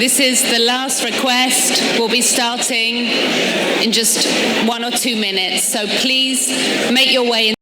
This is the last request. We'll be starting in just 1 or 2 minutes, so please make your way in.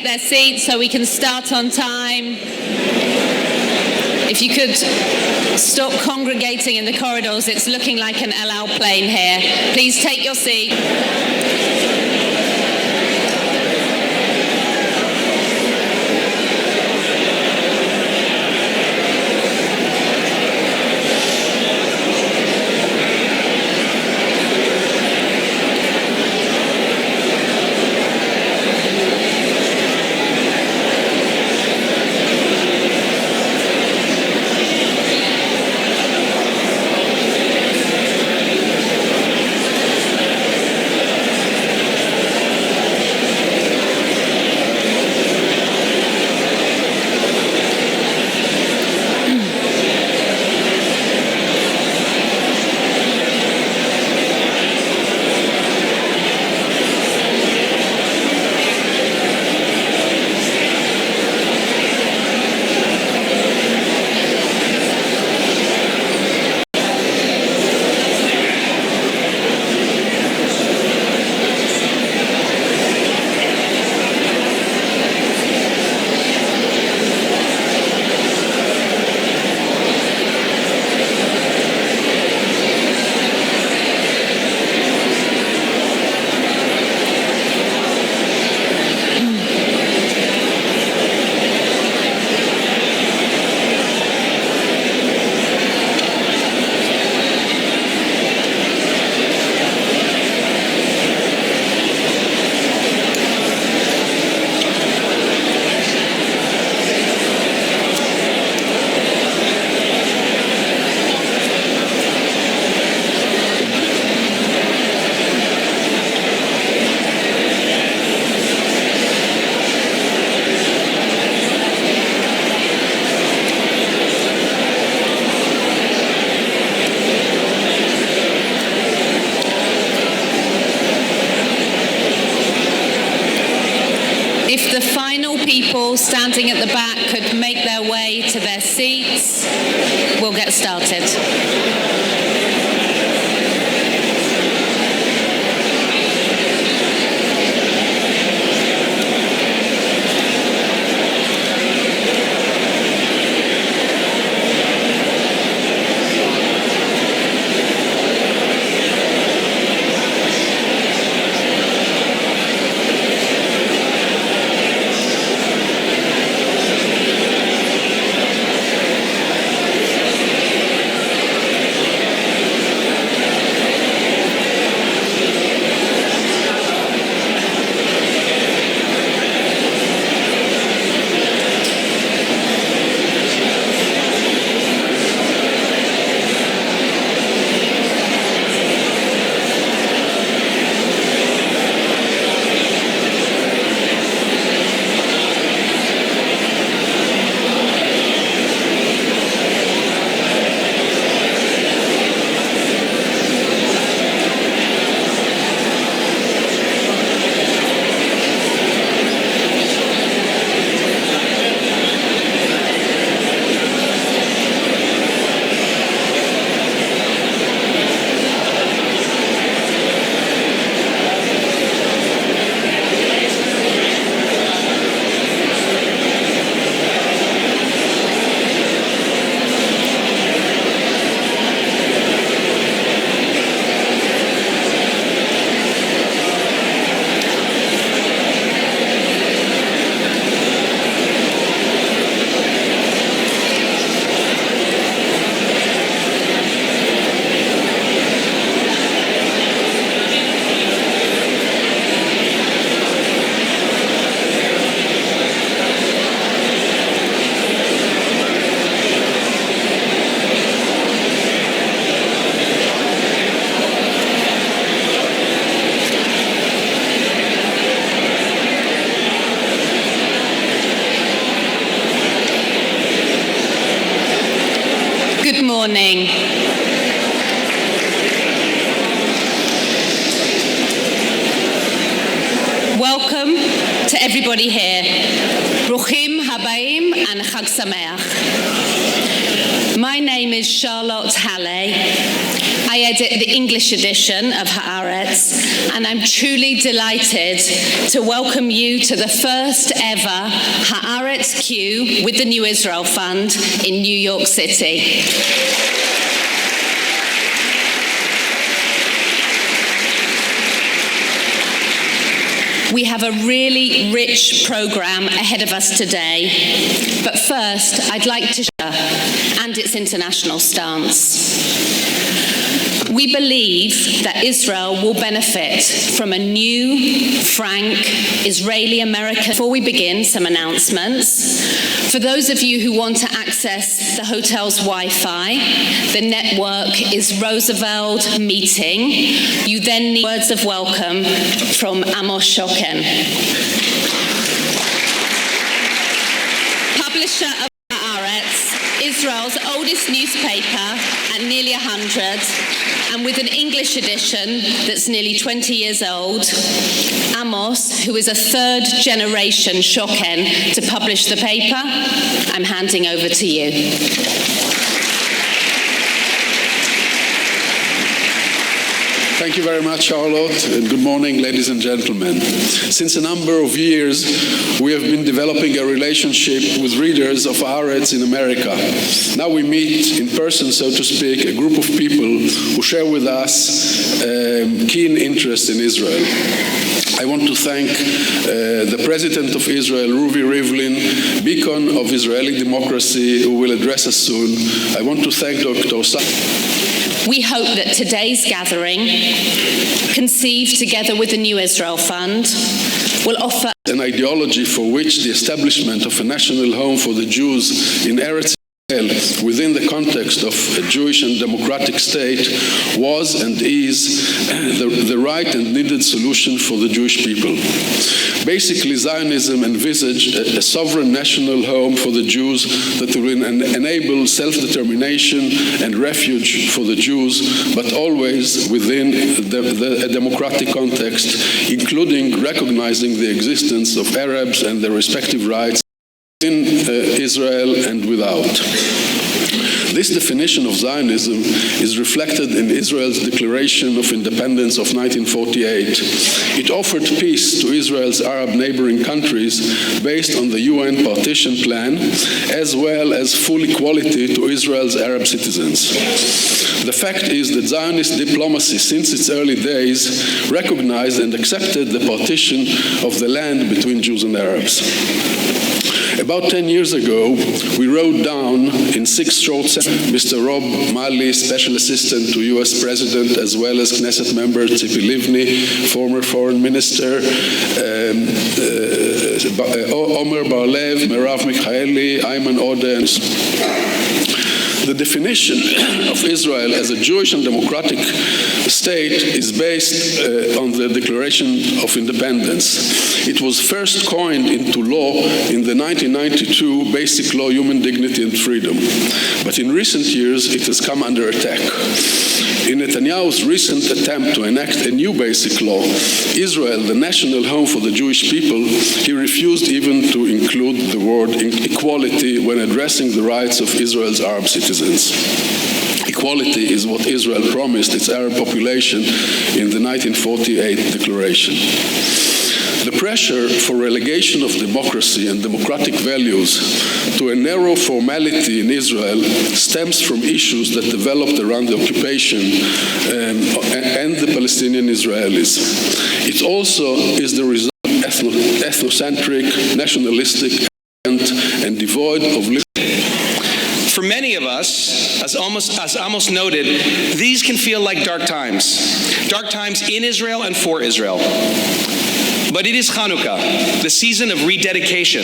Their seats so we can start on time. If you could stop congregating in the corridors, it's looking like an El Al plane here. Please take your seat. If the final people standing at the back could make their way to their seats, we'll get started. morning. Welcome to everybody here. Bruchim habayim and Chag Sameach. My name is Charlotte Halle. I edit the English edition of Haaretz, and I'm truly delighted to welcome you to the first ever HaaretzQ with the New Israel Fund in New York City. We have a really rich program ahead of us today, but first I'd like to share and its international stance. We believe that Israel will benefit from a new, frank, Israeli-American... Before we begin, some announcements. For those of you who want to access the hotel's Wi-Fi, the network is Roosevelt Meeting. You then need words of welcome from Amos Shoken, publisher of Haaretz, Israel's oldest newspaper at nearly 100, and with an English edition that's nearly 20 years old. Amos, who is a third-generation Shoken to publish the paper, I'm handing over to you. Thank you very much, Charlotte, and good morning, ladies and gentlemen. Since a number of years, we have been developing a relationship with readers of Haaretz in America. Now we meet in person, so to speak, a group of people who share with us keen interest in Israel. I want to thank the President of Israel, Ruvi Rivlin, beacon of Israeli democracy, who will address us soon. I want to thank Dr. We hope that today's gathering, conceived together with the New Israel Fund, will offer an ideology for which the establishment of a national home for the Jews in Eretz within the context of a Jewish and democratic state was and is the right and needed solution for the Jewish people. Basically, Zionism envisaged a sovereign national home for the Jews that will enable self-determination and refuge for the Jews, but always within a democratic context, including recognizing the existence of Arabs and their respective rights in Israel and without. This definition of Zionism is reflected in Israel's Declaration of Independence of 1948. It offered peace to Israel's Arab neighboring countries based on the UN partition plan, as well as full equality to Israel's Arab citizens. The fact is that Zionist diplomacy since its early days recognized and accepted the partition of the land between Jews and Arabs. About 10 years ago, we wrote down in 6 short sentences, Mr. Rob Malley, Special Assistant to U.S. President, as well as Knesset member Tzipi Livni, former Foreign Minister, Omer Bar-Lev, Merav Mikhaeli, Ayman Odeh. The definition of Israel as a Jewish and democratic state is based on the Declaration of Independence. It was first coined into law in the 1992 Basic Law, Human Dignity and Freedom. But in recent years, it has come under attack. In Netanyahu's recent attempt to enact a new basic law, Israel, the national home for the Jewish people, he refused even to include the word equality when addressing the rights of Israel's Arab citizens. Equality is what Israel promised its Arab population in the 1948 declaration. The pressure for relegation of democracy and democratic values to a narrow formality in Israel stems from issues that developed around the occupation and the Palestinian Israelis. It also is the result of ethnocentric, nationalistic, and devoid of liberty. For many of us, as Amos noted, these can feel like dark times in Israel and for Israel. But it is Hanukkah, the season of rededication,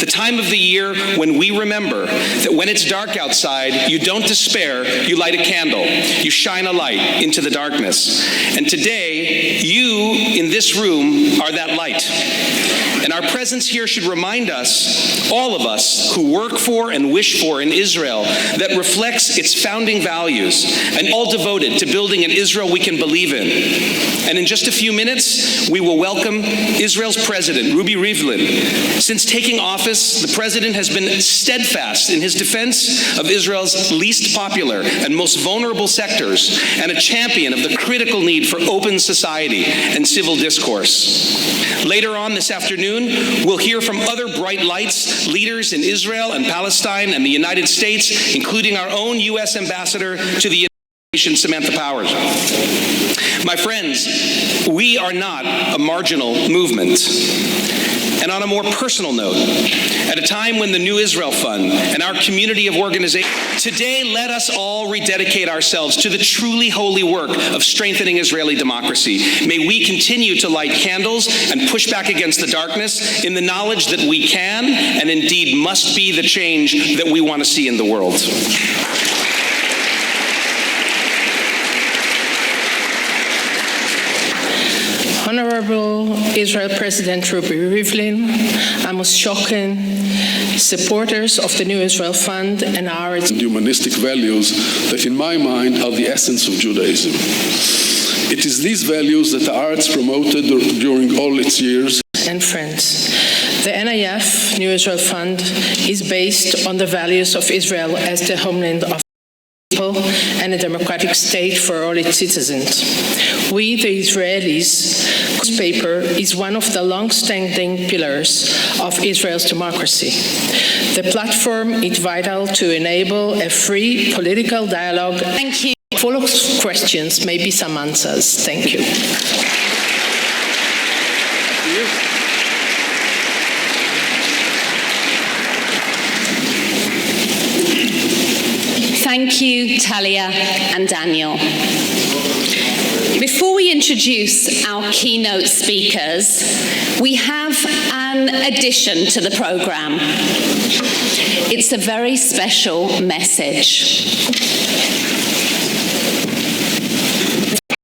the time of the year when we remember that when it's dark outside, you don't despair, you light a candle, you shine a light into the darkness. And today, you in this room are that light. And our presence here should remind us, all of us who work for and wish for an Israel that reflects its founding values and all devoted to building an Israel we can believe in. And in just a few minutes, we will welcome Israel's president, Ruvi Rivlin. Since taking office, the president has been steadfast in his defense of Israel's least popular and most vulnerable sectors, and a champion of the critical need for open society and civil discourse. Later on this afternoon, we'll hear from other bright lights, leaders in Israel and Palestine and the United States, including our own U.S. ambassador to the United Nations, Samantha Powers. My friends, we are not a marginal movement. And on a more personal note, at a time when the New Israel Fund and our community of organizations, today let us all rededicate ourselves to the truly holy work of strengthening Israeli democracy. May we continue to light candles and push back against the darkness in the knowledge that we can and indeed must be the change that we want to see in the world. Honorable Israel President Ruvi Rivlin, Amos Shokin, supporters of the New Israel Fund and HaaretzQ. Humanistic values that, in my mind, are the essence of Judaism. It is these values that HaaretzQ promoted during all its years. And friends, the NIF, New Israel Fund, is based on the values of Israel as the homeland of people and a democratic state for all its citizens. We, the Israelis, paper is one of the long-standing pillars of Israel's democracy. The platform is vital to enable a free political dialogue. Thank you. Full of questions, maybe some answers. Thank you. Thank you, Talia and Daniel. Before we introduce our keynote speakers, we have an addition to the program. It's a very special message.